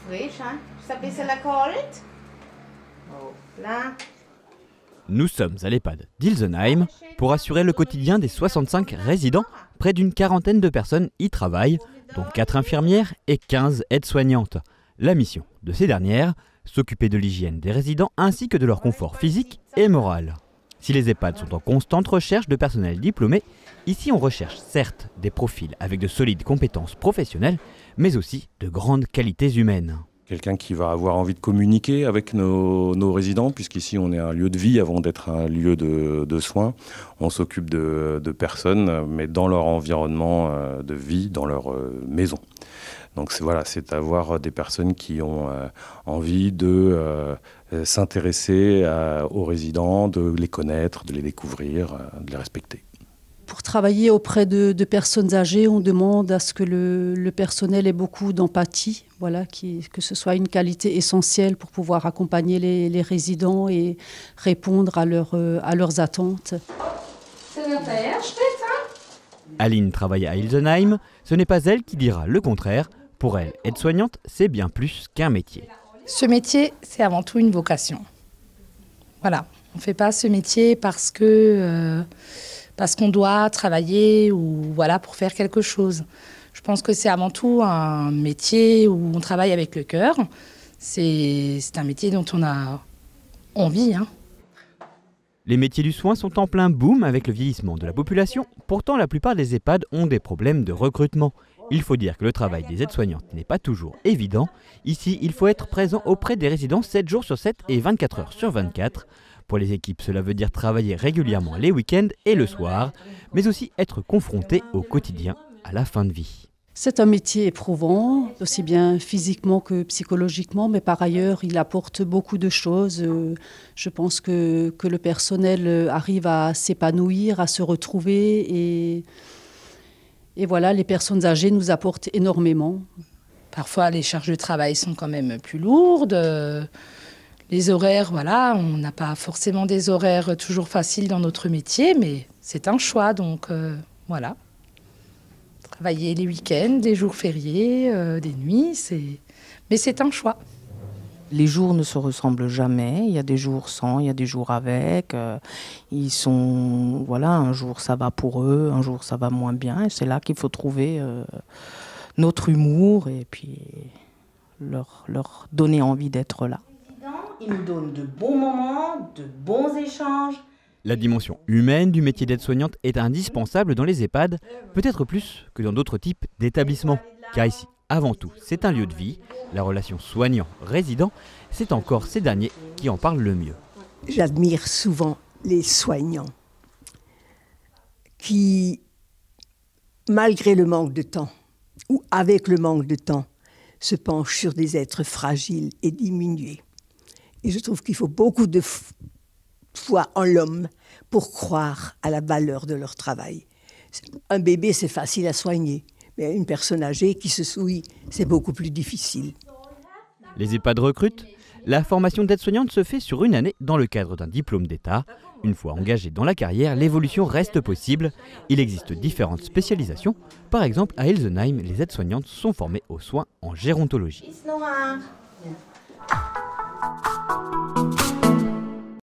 frisch, hein? Ça peut la colte. Oh, là. Nous sommes à l'EHPAD d'Ilsenheim pour assurer le quotidien des 65 résidents. Près d'une quarantaine de personnes y travaillent, dont 4 infirmières et 15 aides-soignantes. La mission de ces dernières, s'occuper de l'hygiène des résidents ainsi que de leur confort physique et moral. Si les EHPAD sont en constante recherche de personnel diplômé, ici on recherche certes des profils avec de solides compétences professionnelles, mais aussi de grandes qualités humaines. Quelqu'un qui va avoir envie de communiquer avec nos résidents, puisqu'ici on est un lieu de vie avant d'être un lieu de soins. On s'occupe de personnes, mais dans leur environnement de vie, dans leur maison. Donc c'est avoir des personnes qui ont envie de s'intéresser aux résidents, de les connaître, de les découvrir, de les respecter. Pour travailler auprès de personnes âgées, on demande à ce que le personnel ait beaucoup d'empathie, voilà, que ce soit une qualité essentielle pour pouvoir accompagner les résidents et répondre à leurs attentes. Aline travaille à Ilsenheim, ce n'est pas elle qui dira le contraire. Pour elle, aide-soignante, c'est bien plus qu'un métier. Ce métier, c'est avant tout une vocation. Voilà, on ne fait pas ce métier parce qu'on doit travailler ou voilà, pour faire quelque chose. Je pense que c'est avant tout un métier où on travaille avec le cœur. C'est un métier dont on a envie. Hein. Les métiers du soin sont en plein boom avec le vieillissement de la population. Pourtant, la plupart des EHPAD ont des problèmes de recrutement. Il faut dire que le travail des aides-soignantes n'est pas toujours évident. Ici, il faut être présent auprès des résidents 7 jours sur 7 et 24 heures sur 24. Pour les équipes, cela veut dire travailler régulièrement les week-ends et le soir, mais aussi être confronté au quotidien à la fin de vie. C'est un métier éprouvant, aussi bien physiquement que psychologiquement, mais par ailleurs, il apporte beaucoup de choses. Je pense que le personnel arrive à s'épanouir, à se retrouver et voilà, les personnes âgées nous apportent énormément. Parfois, les charges de travail sont quand même plus lourdes. Les horaires, voilà, on n'a pas forcément des horaires toujours faciles dans notre métier, mais c'est un choix, donc voilà. Travailler les week-ends, les jours fériés, des nuits, mais c'est un choix. Les jours ne se ressemblent jamais, il y a des jours sans, il y a des jours avec. Ils sont, voilà, un jour ça va pour eux, un jour ça va moins bien, et c'est là qu'il faut trouver notre humour et puis leur donner envie d'être là. Ils nous donnent de bons moments, de bons échanges. La dimension humaine du métier d'aide-soignante est indispensable dans les EHPAD, peut-être plus que dans d'autres types d'établissements. Car ici, avant tout, c'est un lieu de vie. La relation soignant-résident, c'est encore ces derniers qui en parlent le mieux. J'admire souvent les soignants qui, malgré le manque de temps, ou avec le manque de temps, se penchent sur des êtres fragiles et diminués. Et je trouve qu'il faut beaucoup de foi en l'homme pour croire à la valeur de leur travail. Un bébé, c'est facile à soigner, mais une personne âgée qui se souille, c'est beaucoup plus difficile. Les EHPAD recrutent. La formation d'aide-soignante se fait sur une année dans le cadre d'un diplôme d'État. Une fois engagé dans la carrière, l'évolution reste possible. Il existe différentes spécialisations. Par exemple, à Ilsenheim, les aides-soignantes sont formées aux soins en gérontologie.